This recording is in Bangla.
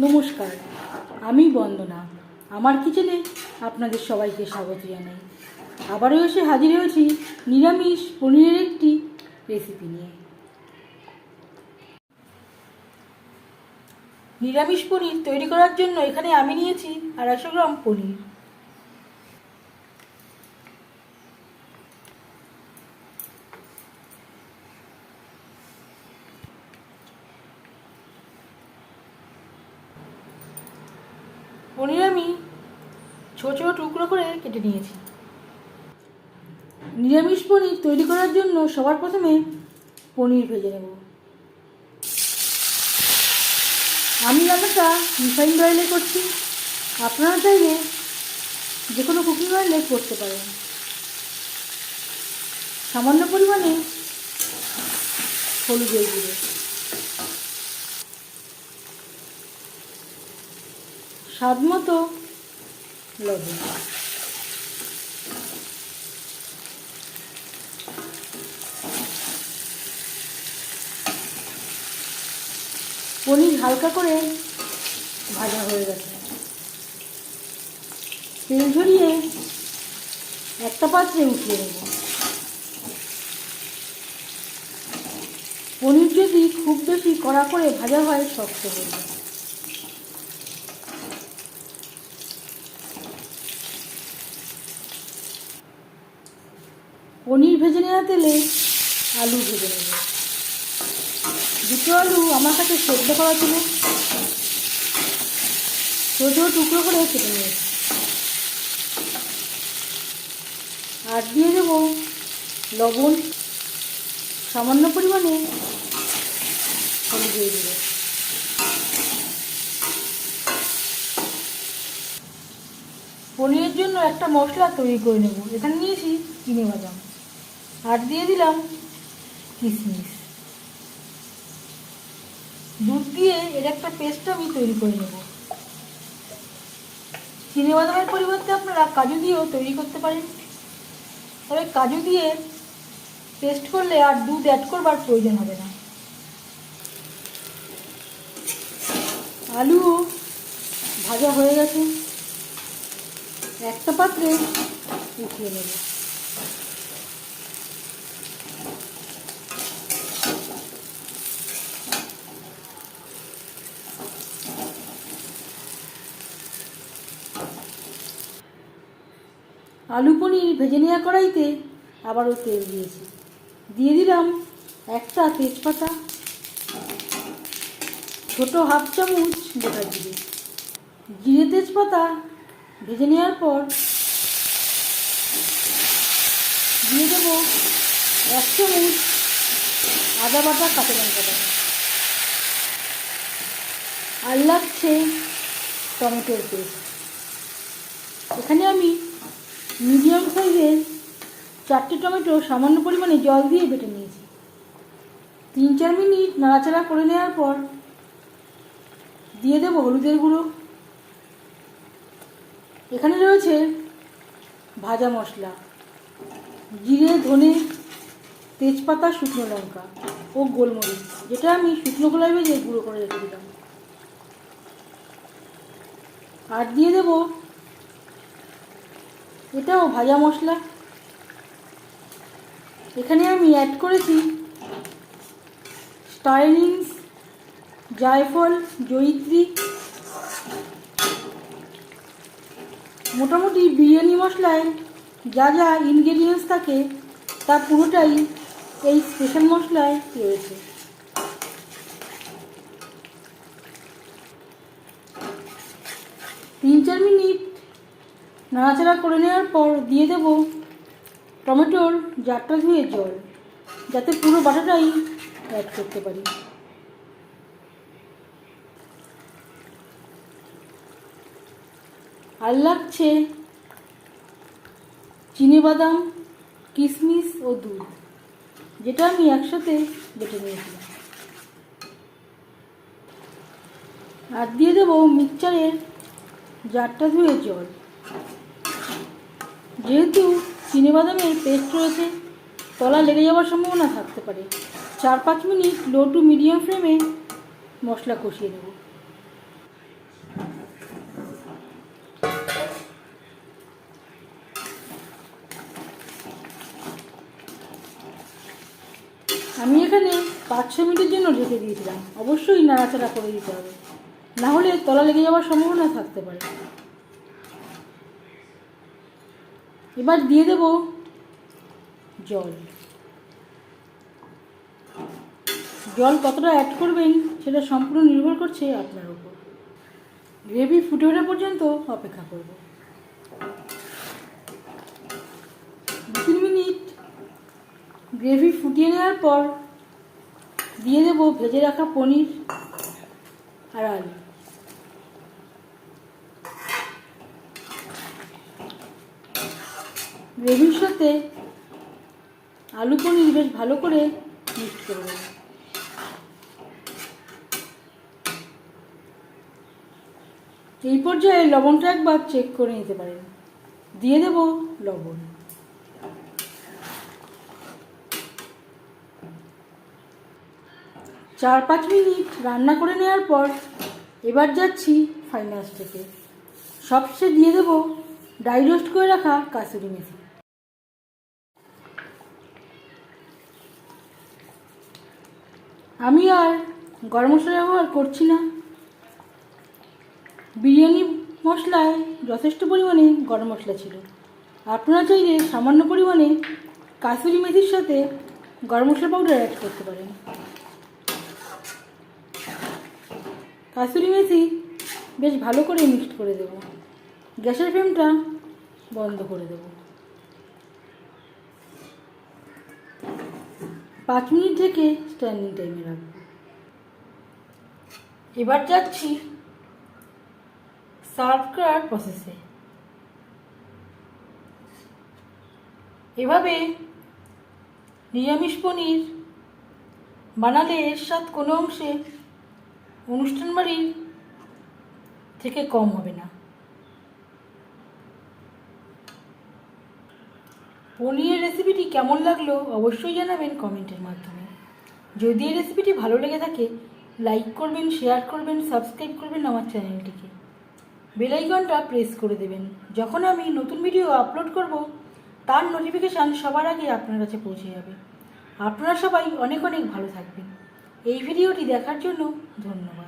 নমস্কার, আমি বন্দনা। আমার কিচেনে আপনাদের সবাইকে স্বাগত জানাই। আবারও এসে হাজির হয়েছি নিরামিষ পনিরের একটি রেসিপি নিয়ে। নিরামিষ পনির তৈরি করার জন্য এখানে আমি নিয়েছি 250 গ্রাম পনির। পনির আমি ছোট ছোট টুকরো করে কেটে নিয়েছি। নিরামিষ পনির তৈরি করার জন্য সবার প্রথমে পনির ভেজে নেব। আমি রান্নাটা রিফাইন্ড অয়েলে করছি, আপনারা চাইলে যে কোনো কুকিং অয়েলে করতে পারেন। সামান্য পরিমাণে হলুদের গুঁড়ো, স্বাদ মতো লবণ, পনির হালকা করে ভাজা হয়ে গেছে। তেল ঝরিয়ে একটা পাত্রে উঠিয়ে নেব। পনির যদি খুব বেশি কড়া করে ভাজা হয় শক্ত হয়ে যায়। পনির ভেজে নেওয়া তেলে আলু ভেজে নেব। দুটো আলু আমার কাছে সেদ্ধ করা ছিল, ছোটো ছোটো টুকরো করে কেটে নিয়েছি। আর দিয়ে দেব লবণ, সামান্য পরিমাণে হলুদ দিয়ে দেব। পনিরের জন্য একটা মশলা তৈরি করে নেব। এখানে নিয়েছি চিনেবাদাম, আর দিয়ে দিলাম কিশমিশ। দুধ দিয়ে এর একটা পেস্ট আমি তৈরি করে নেব। চিনেবাদামের পরিবর্তে আপনারা কাজু দিয়েও তৈরি করতে পারেন, তবে কাজু দিয়ে পেস্ট করলে আর দুধ অ্যাড করবার প্রয়োজন হবে না। আলু ভাজা হয়ে গেছে, একটা পাত্রে উঠিয়ে নেব। আলু পনির ভেজে নেওয়া কড়াইতে আবারও তেল দিয়েছি। দিয়ে দিলাম একটা তেজপাতা, ছোট হাফ চামচ গোটা জিরে। জিরে তেজপাতা ভেজে নেওয়ার পর দিয়ে দেবো 1 চামচ আদা বাটা, কাঁচা লঙ্কা বাটা, আর লাগছে টমেটোর পেস্ট। এখানে আমি মিডিয়াম সাইজের 4টে টমেটো সামান্য পরিমাণে জল দিয়ে বেটে নিয়েছি। 3-4 মিনিট নাড়াচাড়া করে নেওয়ার পর দিয়ে দেবো হলুদের গুঁড়ো। এখানে রয়েছে ভাজা মশলা, জিরে, ধনে, তেজপাতা, শুকনো লঙ্কা ও গোলমরিচ, যেটা আমি শুকনো খোলায় ভেজে গুঁড়ো করে রেখে দিলাম। আর দিয়ে দেবো এটাও ভাজা মশলা। এখানে আমি অ্যাড করেছি স্টার এনিস, জায়ফল, জয়িত্রী, মোটামুটি বিরিয়ানি মশলায় যা যা ইনগ্রেডিয়েন্টস থাকে তা পুরোটাই এই স্পেশাল মশলায় রয়েছে। তিন চার মিনিট নাড়াচাড়া করে নেওয়ার পর দিয়ে দেব টমেটোর জারটা ধুয়ে জল, যাতে পুরো বাটাটাই অ্যাড করতে পারি। আর লাগছে চিনেবাদাম, কিশমিশ ও দুধ, যেটা আমি একসাথে বেটে নিয়েছিলাম। আর দিয়ে দেবো মিক্সচারের জারটা ধুয়ে জল। যেহেতু চিনেবাদামের পেস্ট রয়েছে, তলা লেগে যাওয়ার সম্ভাবনা থাকতে পারে। 4-5 মিনিট লো টু মিডিয়াম ফ্লেমে মশলা কষিয়ে নেব। আমি এখানে 5-6 মিনিটের জন্য ঢেকে দিয়েছিলাম। অবশ্যই নাড়াচাড়া করে দিতে হবে, না হলে তলা লেগে যাওয়ার সম্ভাবনা থাকতে পারে। এবার দিয়ে দেব জল। জল কতটা অ্যাড করবেন সেটা সম্পূর্ণ নির্ভর করছে আপনার উপর। গ্রেভি ফুটে ওঠা পর্যন্ত অপেক্ষা করব। 2-3 মিনিট গ্রেভি ফুটিয়ে নেওয়ার পর দিয়ে দেব ভেজে রাখা পনির আর আলু। গ্রেভির সাথে আলু পনির বেশ ভালো করে মিক্স করে দেব। এই পর্যায়ে লবণটা একবার চেক করে নিতে পারেন। দিয়ে দেব লবণ। চার 5 মিনিট রান্না করে নেওয়ার পর এবার যাচ্ছি ফাইনাল স্টেপে। সবশেষে দিয়ে দেব ড্রাই রোস্ট করে রাখা কাসুরি মেথি। আমি আর গরম মশলা ব্যবহার করছি না। বিরিয়ানি মশলায় যথেষ্ট পরিমাণে গরম মশলা ছিল। আপনারা চাইলে সামান্য পরিমাণে কাসুরি মেথির সাথে গরম মশলা পাউডার অ্যাড করতে পারেন। কাসুরি মেথি বেশ ভালো করে মিক্সড করে দেব। গ্যাসের ফ্লেমটা বন্ধ করে দেব। 5 মিনিট থেকে স্ট্যান্ডিং টাইমে রাখবো। এবার যাচ্ছি সার্ভ করার প্রসেসে। এভাবে নিরামিষ পনির বানালে এর স্বাদ কোনো অংশে অনুষ্ঠান বাড়ির থেকে কম হবে না। পনিরের রেসিপিটি কেমন লাগলো অবশ্যই জানাবেন কমেন্টের মাধ্যমে। যদি এই রেসিপিটি ভালো লেগে থাকে লাইক করবেন, শেয়ার করবেন, সাবস্ক্রাইব করবেন আমার চ্যানেলটিকে। বেল আইকনটা প্রেস করে দেবেন। যখন আমি নতুন ভিডিও আপলোড করব তার নোটিফিকেশান সবার আগে আপনার কাছে পৌঁছে যাবে। আপনারা সবাই অনেক অনেক ভালো থাকবেন। এই ভিডিওটি দেখার জন্য ধন্যবাদ।